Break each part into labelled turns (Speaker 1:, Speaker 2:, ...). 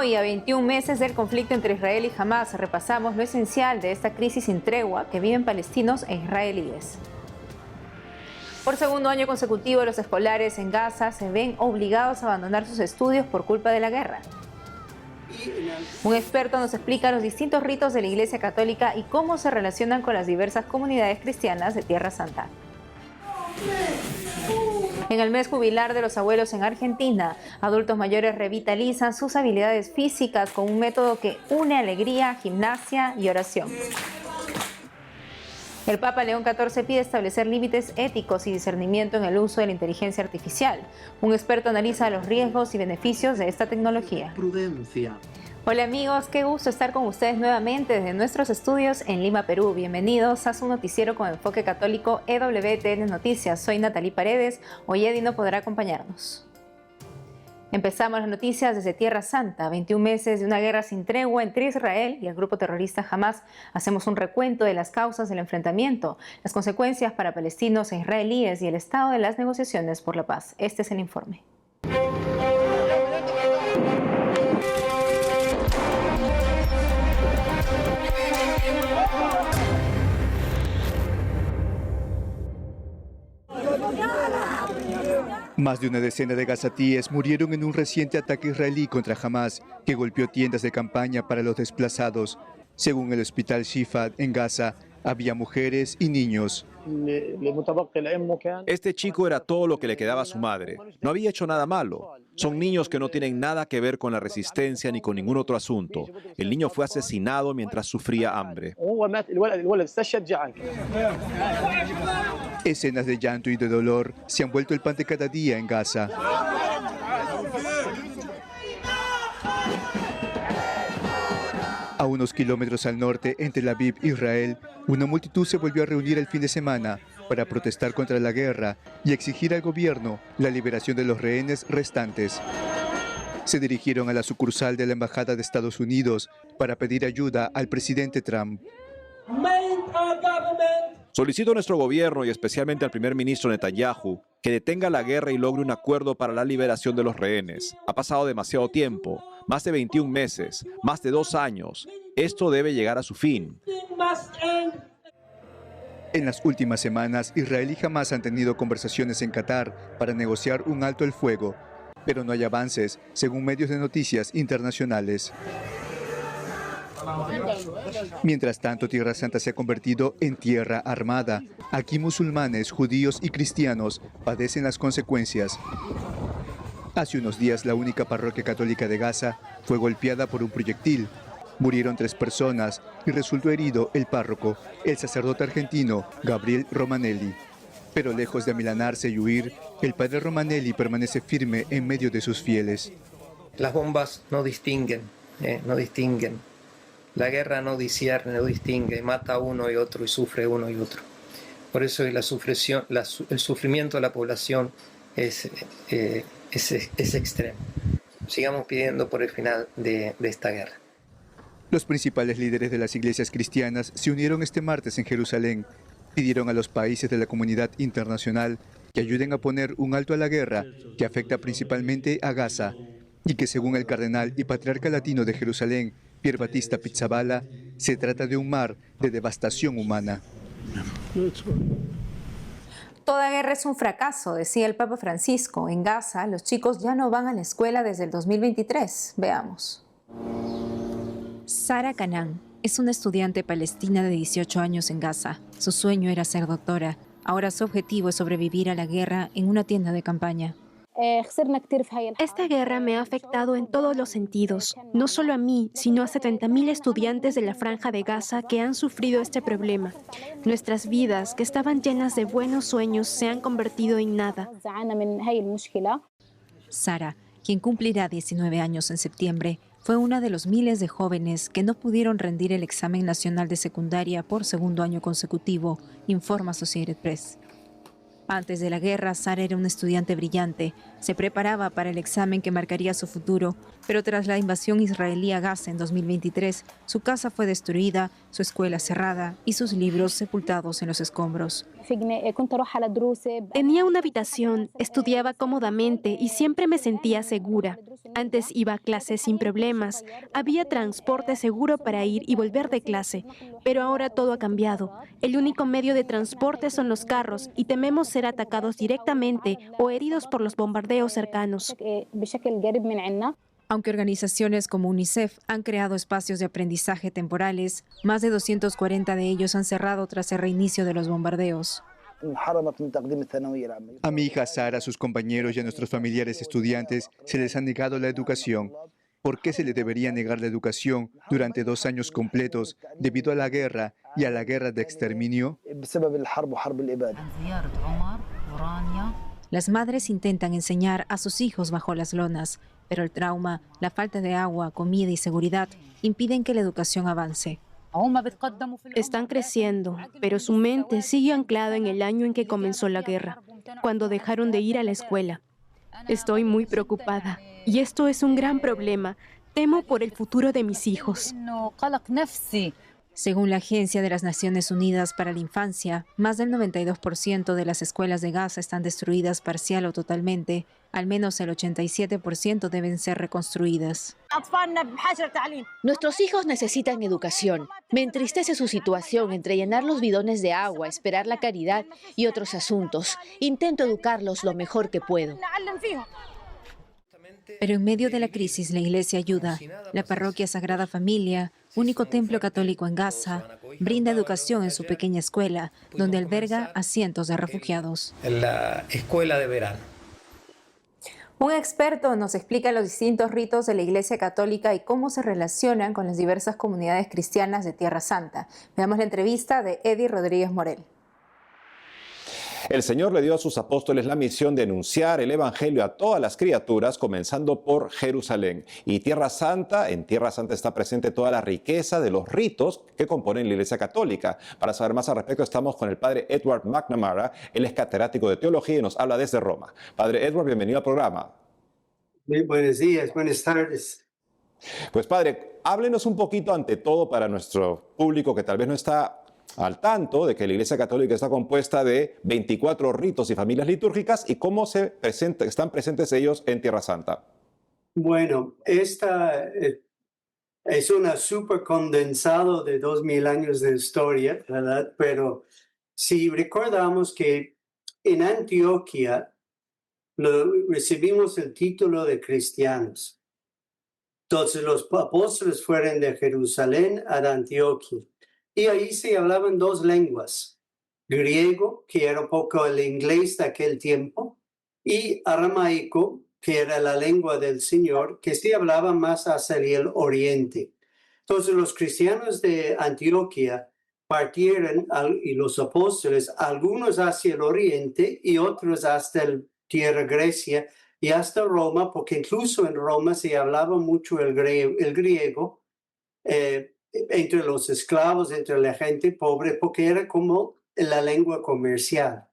Speaker 1: Hoy, a 21 meses del conflicto entre Israel y Hamas, repasamos lo esencial de esta crisis sin tregua que viven palestinos e israelíes. Por segundo año consecutivo, los escolares en Gaza se ven obligados a abandonar sus estudios por culpa de la guerra. Un experto nos explica los distintos ritos de la Iglesia Católica y cómo se relacionan con las diversas comunidades cristianas de Tierra Santa. En el mes jubilar de los abuelos en Argentina, adultos mayores revitalizan sus habilidades físicas con un método que une alegría, gimnasia y oración. El Papa León XIV pide establecer límites éticos y discernimiento en el uso de la inteligencia artificial. Un experto analiza los riesgos y beneficios de esta tecnología.
Speaker 2: Prudencia.
Speaker 1: Hola amigos, qué gusto estar con ustedes nuevamente desde nuestros estudios en Lima, Perú. Bienvenidos a su noticiero con enfoque católico EWTN Noticias. Soy Natalie Paredes, hoy Eddie no podrá acompañarnos. Empezamos las noticias desde Tierra Santa, 21 meses de una guerra sin tregua entre Israel y el grupo terrorista Hamas. Hacemos un recuento de las causas del enfrentamiento, las consecuencias para palestinos e israelíes y el estado de las negociaciones por la paz. Este es el informe.
Speaker 3: Más de una decena de gazatíes murieron en un reciente ataque israelí contra Hamas, que golpeó tiendas de campaña para los desplazados. Según el hospital Shifa en Gaza, había mujeres y niños.
Speaker 4: Este chico era todo lo que le quedaba a su madre. No había hecho nada malo. Son niños que no tienen nada que ver con la resistencia ni con ningún otro asunto. El niño fue asesinado mientras sufría hambre.
Speaker 3: Escenas de llanto y de dolor se han vuelto el pan de cada día en Gaza. A unos kilómetros al norte, en Tel Aviv, Israel, una multitud se volvió a reunir el fin de semana para protestar contra la guerra y exigir al gobierno la liberación de los rehenes restantes. Se dirigieron a la sucursal de la Embajada de Estados Unidos para pedir ayuda al presidente Trump.
Speaker 4: Solicito a nuestro gobierno y especialmente al primer ministro Netanyahu que detenga la guerra y logre un acuerdo para la liberación de los rehenes. Ha pasado demasiado tiempo, más de 21 meses, más de 2 años. Esto debe llegar a su fin.
Speaker 3: En las últimas semanas, Israel y Hamas han tenido conversaciones en Qatar para negociar un alto el fuego, pero no hay avances, según medios de noticias internacionales. Mientras tanto, Tierra Santa se ha convertido en tierra armada. Aquí musulmanes, judíos y cristianos padecen las consecuencias. Hace unos días, la única parroquia católica de Gaza fue golpeada por un proyectil. Murieron 3 personas y resultó herido el párroco, el sacerdote argentino Gabriel Romanelli. Pero lejos de amilanarse y huir, el padre Romanelli permanece firme en medio de sus fieles.
Speaker 5: Las bombas no distinguen. La guerra no discierne, no distingue, mata a uno y otro y sufre uno y otro. Por eso el sufrimiento de la población es extremo. Sigamos pidiendo por el final de esta guerra.
Speaker 3: Los principales líderes de las iglesias cristianas se unieron este martes en Jerusalén. Pidieron a los países de la comunidad internacional que ayuden a poner un alto a la guerra que afecta principalmente a Gaza y que, según el cardenal y patriarca latino de Jerusalén, Pier Battista Pizzaballa, se trata de un mar de devastación humana.
Speaker 1: Toda guerra es un fracaso, decía el Papa Francisco. En Gaza, los chicos ya no van a la escuela desde el 2023. Veamos.
Speaker 6: Sara Canán es una estudiante palestina de 18 años en Gaza. Su sueño era ser doctora. Ahora su objetivo es sobrevivir a la guerra en una tienda de campaña.
Speaker 7: Esta guerra me ha afectado en todos los sentidos, no solo a mí, sino a 70.000 estudiantes de la Franja de Gaza que han sufrido este problema. Nuestras vidas, que estaban llenas de buenos sueños, se han convertido en nada.
Speaker 6: Sara, quien cumplirá 19 años en septiembre, fue una de los miles de jóvenes que no pudieron rendir el examen nacional de secundaria por segundo año consecutivo, informa Associated Press. Antes de la guerra, Sara era una estudiante brillante. Se preparaba para el examen que marcaría su futuro, pero tras la invasión israelí a Gaza en 2023, su casa fue destruida, su escuela cerrada y sus libros sepultados en los escombros.
Speaker 7: Tenía una habitación, estudiaba cómodamente y siempre me sentía segura. Antes iba a clase sin problemas, había transporte seguro para ir y volver de clase, pero ahora todo ha cambiado. El único medio de transporte son los carros y tememos ser atacados directamente o heridos por los bombardeos cercanos.
Speaker 6: Aunque organizaciones como UNICEF han creado espacios de aprendizaje temporales, más de 240 de ellos han cerrado tras el reinicio de los bombardeos.
Speaker 3: A mi hija Sara, a sus compañeros y a nuestros familiares estudiantes se les ha negado la educación. ¿Por qué se le debería negar la educación durante 2 años completos debido a la guerra y a la guerra de exterminio?
Speaker 6: Las madres intentan enseñar a sus hijos bajo las lonas, pero el trauma, la falta de agua, comida y seguridad impiden que la educación avance.
Speaker 7: Están creciendo, pero su mente sigue anclada en el año en que comenzó la guerra, cuando dejaron de ir a la escuela. Estoy muy preocupada y esto es un gran problema. Temo por el futuro de mis hijos.
Speaker 6: Según la Agencia de las Naciones Unidas para la Infancia, más del 92% de las escuelas de Gaza están destruidas parcial o totalmente. Al menos el 87% deben ser reconstruidas.
Speaker 2: Nuestros hijos necesitan educación. Me entristece su situación entre llenar los bidones de agua, esperar la caridad y otros asuntos. Intento educarlos lo mejor que puedo.
Speaker 6: Pero en medio de la crisis, la Iglesia ayuda. La Parroquia Sagrada Familia, único templo católico en Gaza, brinda educación en su pequeña escuela, donde alberga a cientos de refugiados.
Speaker 5: En la escuela de verano.
Speaker 1: Un experto nos explica los distintos ritos de la Iglesia Católica y cómo se relacionan con las diversas comunidades cristianas de Tierra Santa. Veamos la entrevista de Eddie Rodríguez Morel.
Speaker 4: El Señor le dio a sus apóstoles la misión de anunciar el Evangelio a todas las criaturas, comenzando por Jerusalén. Y Tierra Santa, en Tierra Santa está presente toda la riqueza de los ritos que componen la Iglesia Católica. Para saber más al respecto, estamos con el Padre Edward McNamara. Él es catedrático de Teología y nos habla desde Roma. Padre Edward, bienvenido al programa.
Speaker 8: Muy buenos días, buenas tardes.
Speaker 4: Pues Padre, háblenos un poquito ante todo para nuestro público que tal vez no está al tanto de que la Iglesia Católica está compuesta de 24 ritos y familias litúrgicas y cómo están presentes ellos en Tierra Santa.
Speaker 8: Bueno, esta es una súper condensado de 2000 años de historia, ¿verdad? Pero si recordamos que en Antioquía recibimos el título de cristianos. Entonces los apóstoles fueron de Jerusalén a Antioquía. Y ahí se hablaban 2 lenguas, griego, que era un poco el inglés de aquel tiempo, y aramaico, que era la lengua del Señor, que se hablaba más hacia el oriente. Entonces los cristianos de Antioquía partieron, y los apóstoles, algunos hacia el oriente y otros hasta la tierra Grecia y hasta Roma, porque incluso en Roma se hablaba mucho el griego, entre los esclavos, entre la gente pobre, porque era como la lengua comercial.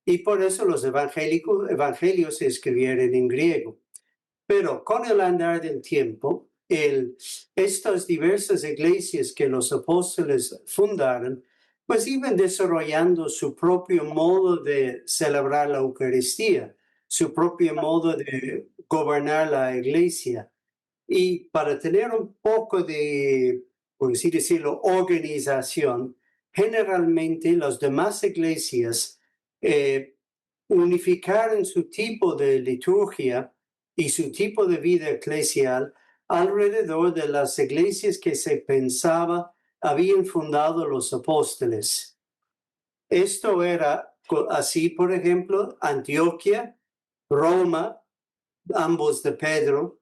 Speaker 8: Y por eso los evangelios se escribieron en griego. Pero con el andar del tiempo, estas diversas iglesias que los apóstoles fundaron, pues iban desarrollando su propio modo de celebrar la Eucaristía, su propio modo de gobernar la iglesia. Y para tener un poco de, por así decirlo, organización, generalmente las demás iglesias unificaron su tipo de liturgia y su tipo de vida eclesial alrededor de las iglesias que se pensaba habían fundado los apóstoles. Esto era así, por ejemplo, Antioquía, Roma, ambos de Pedro,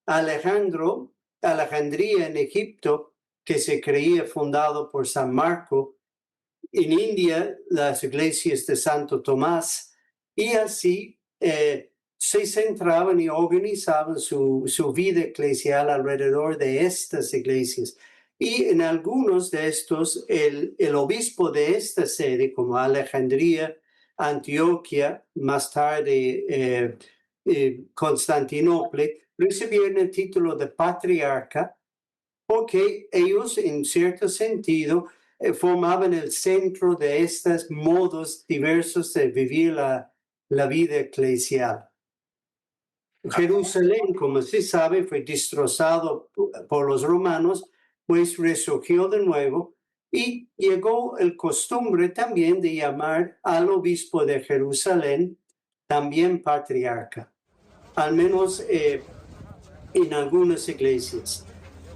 Speaker 8: Alejandría en Egipto, que se creía fundado por San Marco, en India las iglesias de Santo Tomás, y así se centraban y organizaban su vida eclesial alrededor de estas iglesias. Y en algunos de estos, el obispo de esta sede, como Alejandría, Antioquia, más tarde Constantinopla, recibieron el título de patriarca porque ellos, en cierto sentido, formaban el centro de estos modos diversos de vivir la vida eclesial. Jerusalén, como se sabe, fue destrozado por los romanos, pues resurgió de nuevo y llegó el costumbre también de llamar al obispo de Jerusalén también patriarca, al menos en algunas iglesias.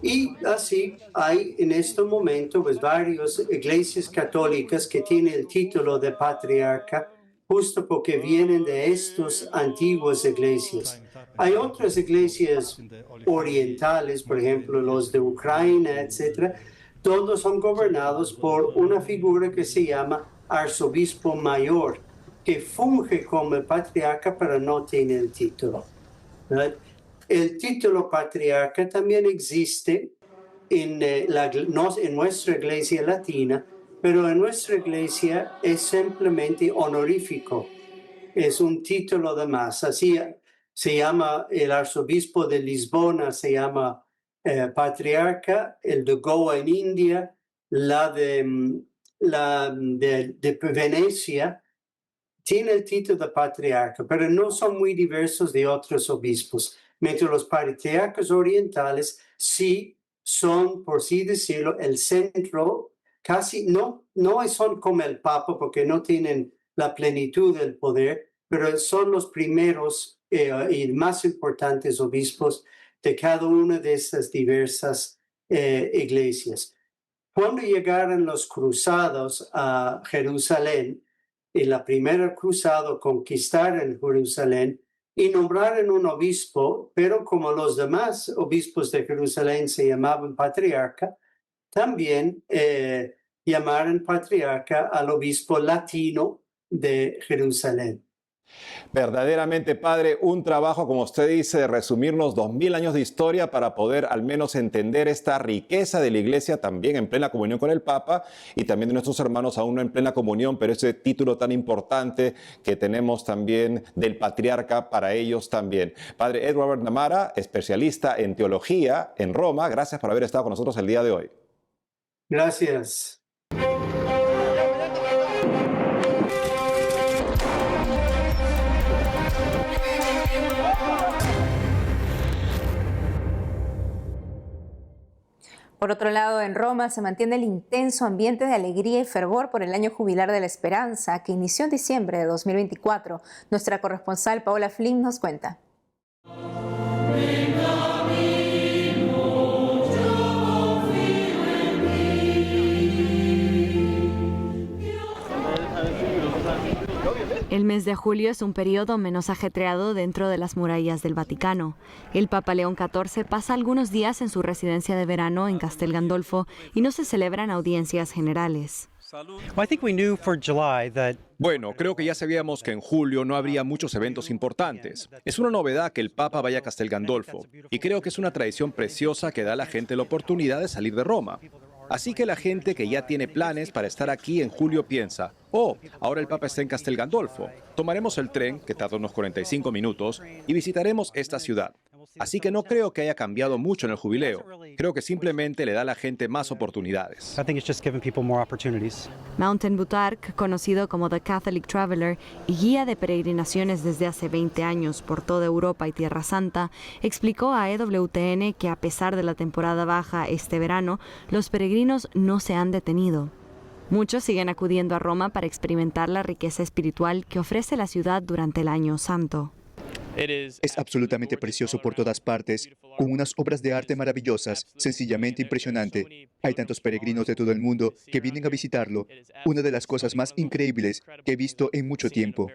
Speaker 8: Y así hay en este momento pues, varias iglesias católicas que tienen el título de patriarca justo porque vienen de estas antiguas iglesias. Hay otras iglesias orientales, por ejemplo, los de Ucrania, etcétera. Todos son gobernados por una figura que se llama arzobispo mayor, que funge como el patriarca, pero no tiene el título, ¿verdad? El título patriarca también existe en nuestra iglesia latina, pero en nuestra iglesia es simplemente honorífico. Es un título de más. Así se llama el arzobispo de Lisbona, se llama patriarca, el de Goa en India, la de Venecia, tiene el título de patriarca, pero no son muy diversos de otros obispos. Mientras los patriarcas orientales sí son, por así decirlo, el centro, casi no son como el Papa porque no tienen la plenitud del poder, pero son los primeros y más importantes obispos de cada una de estas diversas iglesias. Cuando llegaron los cruzados a Jerusalén, en la primera cruzada conquistaron Jerusalén y nombraron un obispo, pero como los demás obispos de Jerusalén se llamaban patriarca, también llamaron patriarca al obispo latino de Jerusalén.
Speaker 4: Verdaderamente, padre, un trabajo, como usted dice, de resumirnos 2000 años de historia para poder al menos entender esta riqueza de la Iglesia también en plena comunión con el Papa y también de nuestros hermanos aún no en plena comunión, pero ese título tan importante que tenemos también del patriarca para ellos también. Padre Edward McNamara, especialista en teología en Roma, gracias por haber estado con nosotros el día de hoy.
Speaker 8: Gracias.
Speaker 1: Por otro lado, en Roma se mantiene el intenso ambiente de alegría y fervor por el Año Jubilar de la Esperanza, que inició en diciembre de 2024. Nuestra corresponsal Paola Flynn nos cuenta.
Speaker 9: El mes de julio es un periodo menos ajetreado dentro de las murallas del Vaticano. El Papa León XIV pasa algunos días en su residencia de verano en Castel Gandolfo y no se celebran audiencias generales.
Speaker 4: Bueno, creo que ya sabíamos que en julio no habría muchos eventos importantes. Es una novedad que el Papa vaya a Castel Gandolfo y creo que es una tradición preciosa que da a la gente la oportunidad de salir de Roma. Así que la gente que ya tiene planes para estar aquí en julio piensa, oh, ahora el Papa está en Castel Gandolfo. Tomaremos el tren, que tarda unos 45 minutos, y visitaremos esta ciudad. Así que no creo que haya cambiado mucho en el jubileo. Creo que simplemente le da a la gente más oportunidades.
Speaker 9: Mountain Butarque, conocido como The Catholic Traveler y guía de peregrinaciones desde hace 20 años por toda Europa y Tierra Santa, explicó a EWTN que a pesar de la temporada baja este verano, los peregrinos no se han detenido. Muchos siguen acudiendo a Roma para experimentar la riqueza espiritual que ofrece la ciudad durante el Año Santo.
Speaker 3: Es absolutamente precioso por todas partes, con unas obras de arte maravillosas, sencillamente impresionante. Hay tantos peregrinos de todo el mundo que vienen a visitarlo, una de las cosas más increíbles que he visto en mucho tiempo.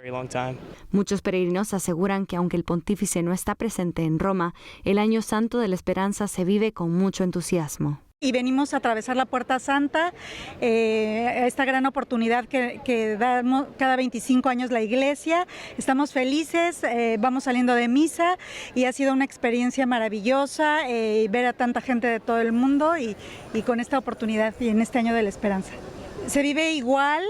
Speaker 9: Muchos peregrinos aseguran que aunque el pontífice no está presente en Roma, el Año Santo de la Esperanza se vive con mucho entusiasmo.
Speaker 10: Y venimos a atravesar la Puerta Santa, esta gran oportunidad que damos cada 25 años la Iglesia. Estamos felices, vamos saliendo de misa y ha sido una experiencia maravillosa ver a tanta gente de todo el mundo y con esta oportunidad y en este Año de la Esperanza. se vive igual,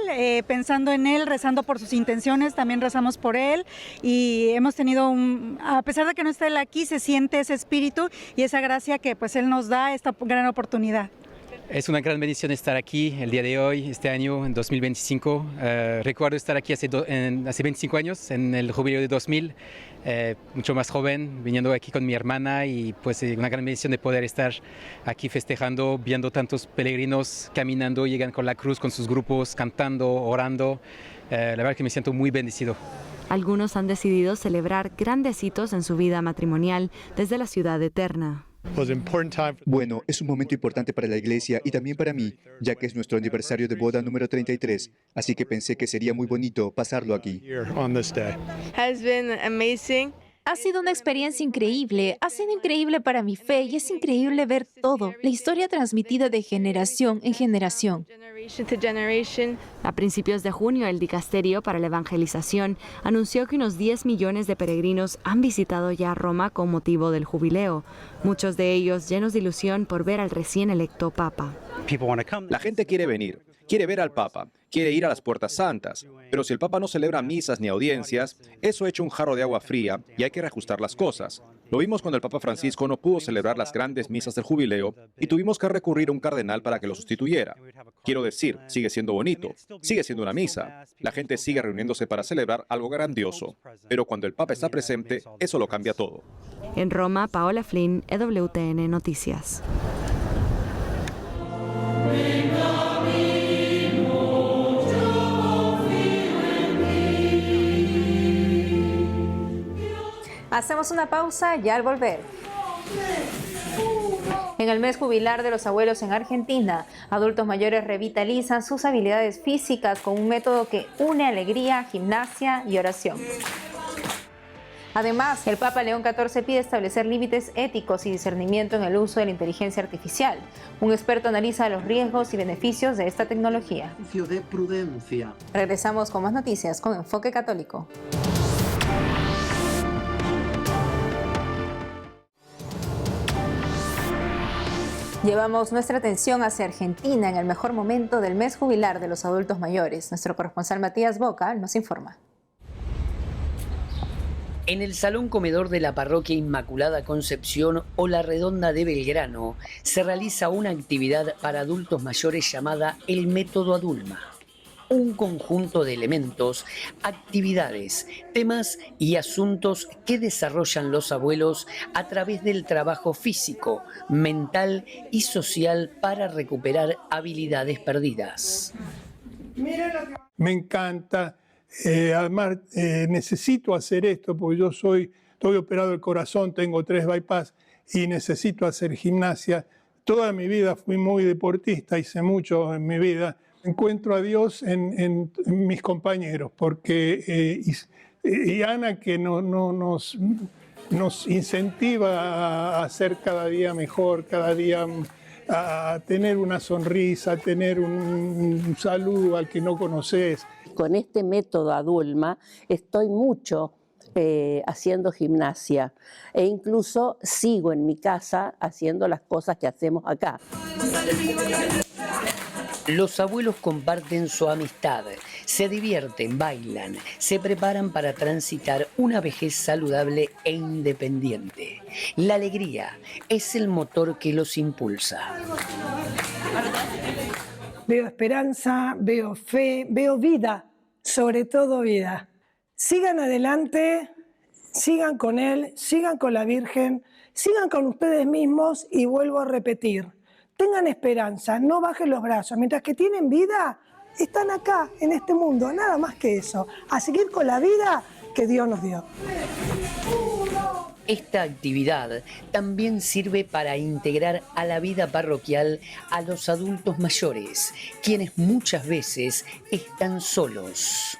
Speaker 10: pensando en él, rezando por sus intenciones, también rezamos por él y hemos tenido a pesar de que no está él aquí, se siente ese espíritu y esa gracia que pues él nos da, esta gran oportunidad.
Speaker 11: Es una gran bendición estar aquí el día de hoy, este año, en 2025. Recuerdo estar aquí hace 25 años, en el jubileo de 2000, mucho más joven, viniendo aquí con mi hermana y pues una gran bendición de poder estar aquí festejando, viendo tantos peregrinos caminando, llegan con la cruz, con sus grupos, cantando, orando. La verdad que me siento muy bendecido.
Speaker 9: Algunos han decidido celebrar grandes hitos en su vida matrimonial desde la ciudad eterna.
Speaker 3: Bueno, es un momento importante para la iglesia y también para mí, ya que es nuestro aniversario de boda número 33, así que pensé que sería muy bonito pasarlo aquí.
Speaker 6: Ha sido una experiencia increíble, ha sido increíble para mi fe y es increíble ver todo, la historia transmitida de generación en generación.
Speaker 9: A principios de junio, el Dicasterio para la Evangelización anunció que unos 10 millones de peregrinos han visitado ya Roma con motivo del jubileo, muchos de ellos llenos de ilusión por ver al recién electo Papa.
Speaker 4: La gente quiere venir, quiere ver al Papa, quiere ir a las puertas santas, pero si el Papa no celebra misas ni audiencias, eso echa un jarro de agua fría y hay que reajustar las cosas. Lo vimos cuando el Papa Francisco no pudo celebrar las grandes misas del jubileo y tuvimos que recurrir a un cardenal para que lo sustituyera. Quiero decir, sigue siendo bonito, sigue siendo una misa, la gente sigue reuniéndose para celebrar algo grandioso, pero cuando el Papa está presente, eso lo cambia todo.
Speaker 9: En Roma, Paola Flynn, EWTN Noticias.
Speaker 1: Hacemos una pausa y al volver. En el mes jubilar de los abuelos en Argentina, adultos mayores revitalizan sus habilidades físicas con un método que une alegría, gimnasia y oración. Además, el Papa León XIV pide establecer límites éticos y discernimiento en el uso de la inteligencia artificial. Un experto analiza los riesgos y beneficios de esta tecnología. Regresamos con más noticias con Enfoque Católico. Llevamos nuestra atención hacia Argentina en el mejor momento del mes jubilar de los adultos mayores. Nuestro corresponsal Matías Boca nos informa.
Speaker 12: En el Salón Comedor de la Parroquia Inmaculada Concepción o La Redonda de Belgrano se realiza una actividad para adultos mayores llamada el Método Adulma. Un conjunto de elementos, actividades, temas y asuntos que desarrollan los abuelos a través del trabajo físico, mental y social para recuperar habilidades perdidas.
Speaker 13: Me encanta, además necesito hacer esto porque estoy operado del corazón, tengo 3 bypass y necesito hacer gimnasia. Toda mi vida fui muy deportista, hice mucho en mi vida. Encuentro a Dios en mis compañeros, porque y Ana que nos incentiva a ser cada día mejor, cada día a tener una sonrisa, a tener un saludo al que no conoces.
Speaker 14: Con este método Adulma estoy mucho haciendo gimnasia e incluso sigo en mi casa haciendo las cosas que hacemos acá.
Speaker 12: Los abuelos comparten su amistad, se divierten, bailan, se preparan para transitar una vejez saludable e independiente. La alegría es el motor que los impulsa.
Speaker 15: Veo esperanza, veo fe, veo vida, sobre todo vida. Sigan adelante, sigan con Él, sigan con la Virgen, sigan con ustedes mismos y vuelvo a repetir. Tengan esperanza, no bajen los brazos. Mientras que tienen vida, están acá, en este mundo, nada más que eso. A seguir con la vida que Dios nos dio.
Speaker 12: Esta actividad también sirve para integrar a la vida parroquial a los adultos mayores, quienes muchas veces están solos.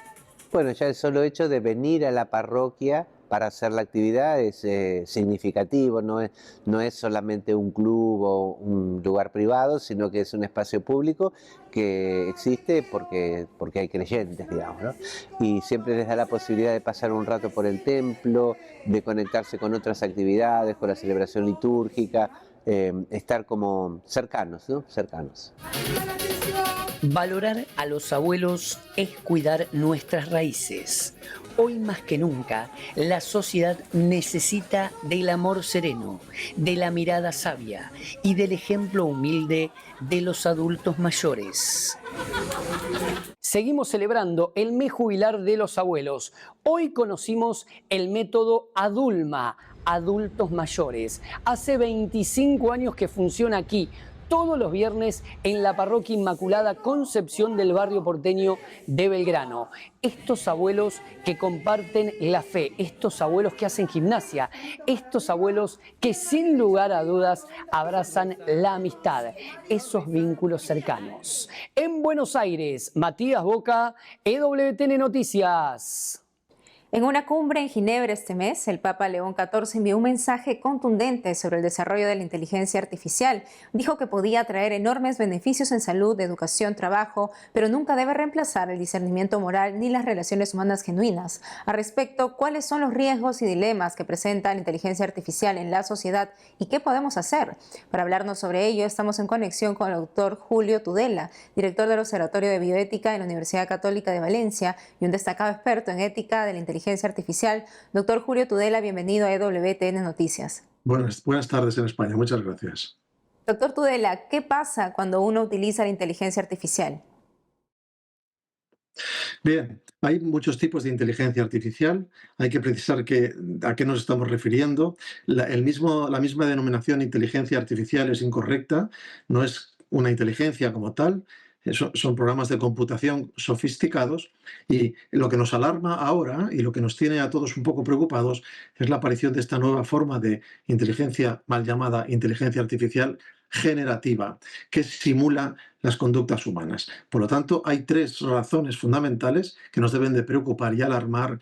Speaker 16: Bueno, ya el solo hecho de venir a la parroquia para hacer la actividad es significativo, no es solamente un club o un lugar privado, sino que es un espacio público que existe porque hay creyentes, digamos, ¿no? Y siempre les da la posibilidad de pasar un rato por el templo, de conectarse con otras actividades, con la celebración litúrgica, estar como cercanos, ¿no? Cercanos.
Speaker 12: Valorar a los abuelos es cuidar nuestras raíces. Hoy más que nunca, la sociedad necesita del amor sereno, de la mirada sabia y del ejemplo humilde de los adultos mayores. Seguimos celebrando el mes jubilar de los abuelos. Hoy conocimos el método ADULMA, adultos mayores. Hace 25 años que funciona aquí, todos los viernes en la Parroquia Inmaculada Concepción del barrio porteño de Belgrano. Estos abuelos que comparten la fe, estos abuelos que hacen gimnasia, estos abuelos que sin lugar a dudas abrazan la amistad, esos vínculos cercanos. En Buenos Aires, Matías Boca, EWTN Noticias.
Speaker 1: En una cumbre en Ginebra este mes, el Papa León XIV envió un mensaje contundente sobre el desarrollo de la inteligencia artificial. Dijo que podía traer enormes beneficios en salud, educación, trabajo, pero nunca debe reemplazar el discernimiento moral ni las relaciones humanas genuinas. Al respecto, ¿cuáles son los riesgos y dilemas que presenta la inteligencia artificial en la sociedad y qué podemos hacer? Para hablarnos sobre ello, estamos en conexión con el doctor Julio Tudela, director del Observatorio de Bioética en la Universidad Católica de Valencia y un destacado experto en ética de la inteligencia artificial. Doctor Julio Tudela, bienvenido a EWTN Noticias.
Speaker 17: Buenas tardes en España, muchas gracias.
Speaker 1: Doctor Tudela, ¿qué pasa cuando uno utiliza la inteligencia artificial?
Speaker 17: Bien, hay muchos tipos de inteligencia artificial. Hay que precisar a qué nos estamos refiriendo. La misma denominación inteligencia artificial es incorrecta, no es una inteligencia como tal. Son programas de computación sofisticados y lo que nos alarma ahora y lo que nos tiene a todos un poco preocupados es la aparición de esta nueva forma de inteligencia mal llamada inteligencia artificial generativa que simula las conductas humanas. Por lo tanto, hay tres razones fundamentales que nos deben de preocupar y alarmar.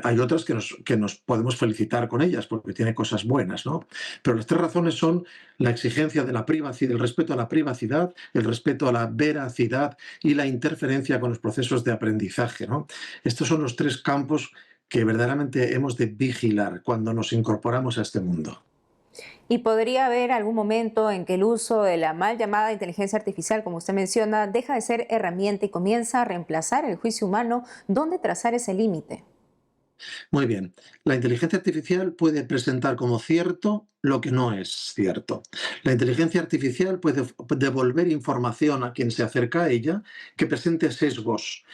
Speaker 17: Hay otras que nos podemos felicitar con ellas porque tiene cosas buenas, ¿no? Pero las tres razones son la exigencia de la privacidad, el respeto a la privacidad, el respeto a la veracidad y la interferencia con los procesos de aprendizaje, ¿no? Estos son los tres campos que verdaderamente hemos de vigilar cuando nos incorporamos a este mundo.
Speaker 1: ¿Y podría haber algún momento en que el uso de la mal llamada inteligencia artificial, como usted menciona, deja de ser herramienta y comienza a reemplazar el juicio humano? ¿Dónde trazar ese límite?
Speaker 17: Muy bien. La inteligencia artificial puede presentar como cierto lo que no es cierto. La inteligencia artificial puede devolver información a quien se acerca a ella que presente sesgos.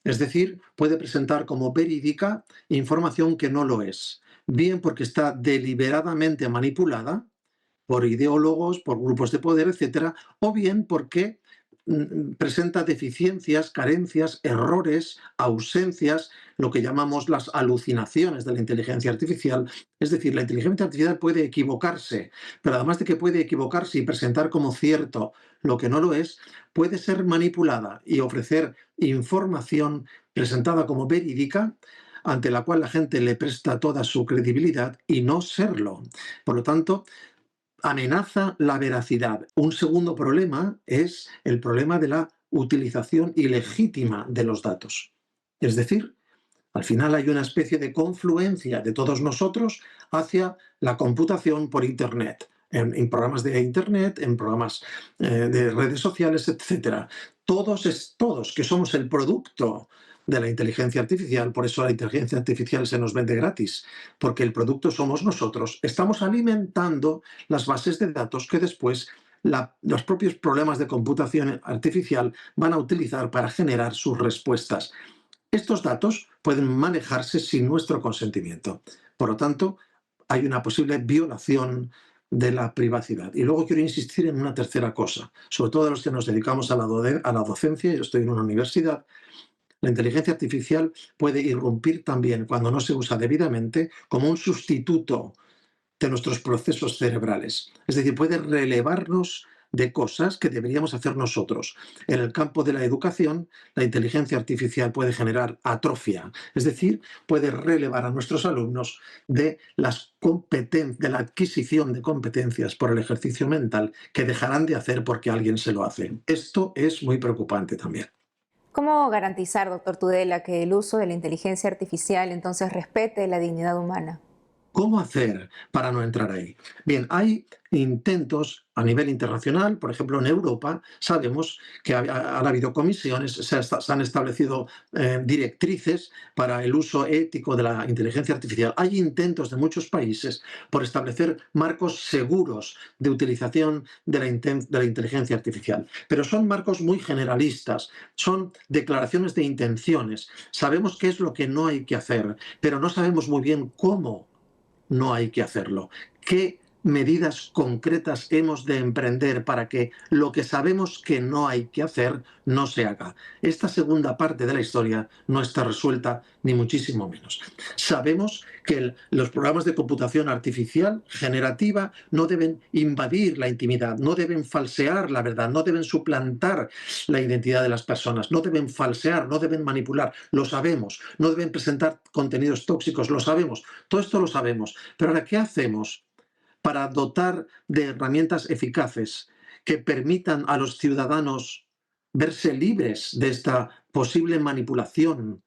Speaker 17: Es decir, puede presentar como verídica información que no lo es. Bien porque está deliberadamente manipulada por ideólogos, por grupos de poder, etcétera, o bien porque presenta deficiencias, carencias, errores, ausencias, lo que llamamos las alucinaciones de la inteligencia artificial. Es decir, la inteligencia artificial puede equivocarse, pero además de que puede equivocarse y presentar como cierto lo que no lo es, puede ser manipulada y ofrecer información presentada como verídica, ante la cual la gente le presta toda su credibilidad y no serlo. Por lo tanto, amenaza la veracidad. Un segundo problema es el problema de la utilización ilegítima de los datos. Es decir, al final hay una especie de confluencia de todos nosotros hacia la computación por Internet, en programas de Internet, en programas de redes sociales, etc. Todos que somos el producto de la inteligencia artificial, por eso la inteligencia artificial se nos vende gratis, porque el producto somos nosotros, estamos alimentando las bases de datos que después los propios problemas de computación artificial van a utilizar para generar sus respuestas. Estos datos pueden manejarse sin nuestro consentimiento. Por lo tanto, hay una posible violación de la privacidad. Y luego quiero insistir en una tercera cosa, sobre todo los que nos dedicamos a la docencia. Yo estoy en una universidad. La inteligencia artificial puede irrumpir también, cuando no se usa debidamente, como un sustituto de nuestros procesos cerebrales. Es decir, puede relevarnos de cosas que deberíamos hacer nosotros. En el campo de la educación, la inteligencia artificial puede generar atrofia, es decir, puede relevar a nuestros alumnos de la adquisición de competencias por el ejercicio mental que dejarán de hacer porque alguien se lo hace. Esto es muy preocupante también.
Speaker 1: ¿Cómo garantizar, doctor Tudela, que el uso de la inteligencia artificial entonces respete la dignidad humana?
Speaker 17: ¿Cómo hacer para no entrar ahí? Bien, hay intentos a nivel internacional, por ejemplo en Europa, sabemos que han habido comisiones, se han establecido directrices para el uso ético de la inteligencia artificial. Hay intentos de muchos países por establecer marcos seguros de utilización de la inteligencia artificial, pero son marcos muy generalistas, son declaraciones de intenciones. Sabemos qué es lo que no hay que hacer, pero no sabemos muy bien cómo no hay que hacerlo. ¿Qué medidas concretas hemos de emprender para que lo que sabemos que no hay que hacer no se haga? Esta segunda parte de la historia no está resuelta, ni muchísimo menos. Sabemos que los programas de computación artificial generativa no deben invadir la intimidad, no deben falsear la verdad, no deben suplantar la identidad de las personas, no deben falsear, no deben manipular, lo sabemos, no deben presentar contenidos tóxicos, lo sabemos, todo esto lo sabemos. Pero ahora, ¿qué hacemos para dotar de herramientas eficaces que permitan a los ciudadanos verse libres de esta posible manipulación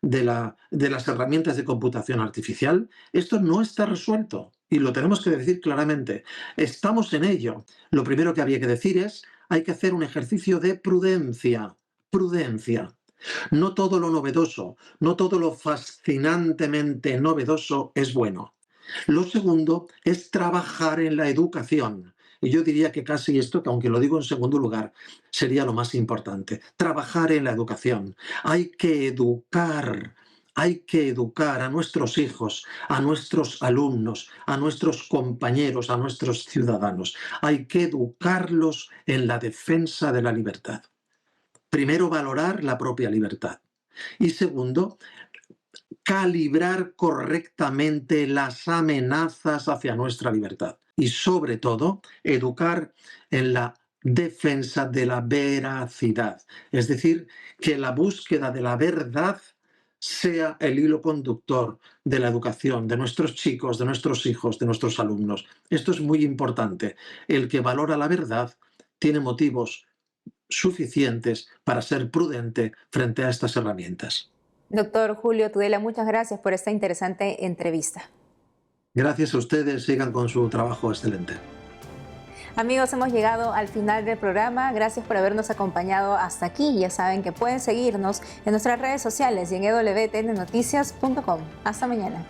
Speaker 17: de las herramientas de computación artificial? Esto no está resuelto y lo tenemos que decir claramente. Estamos en ello. Lo primero que había que decir es: hay que hacer un ejercicio de prudencia. Prudencia. No todo lo novedoso, no todo lo fascinantemente novedoso es bueno. Lo segundo es trabajar en la educación. Y yo diría que casi esto, que aunque lo digo en segundo lugar, sería lo más importante. Trabajar en la educación. Hay que educar a nuestros hijos, a nuestros alumnos, a nuestros compañeros, a nuestros ciudadanos. Hay que educarlos en la defensa de la libertad. Primero, valorar la propia libertad. Y segundo, calibrar correctamente las amenazas hacia nuestra libertad. Y sobre todo, educar en la defensa de la veracidad. Es decir, que la búsqueda de la verdad sea el hilo conductor de la educación de nuestros chicos, de nuestros hijos, de nuestros alumnos. Esto es muy importante. El que valora la verdad tiene motivos suficientes para ser prudente frente a estas herramientas.
Speaker 1: Doctor Julio Tudela, muchas gracias por esta interesante entrevista.
Speaker 17: Gracias a ustedes, sigan con su trabajo excelente.
Speaker 1: Amigos, hemos llegado al final del programa. Gracias por habernos acompañado hasta aquí. Ya saben que pueden seguirnos en nuestras redes sociales y en ewtnnoticias.com. Hasta mañana.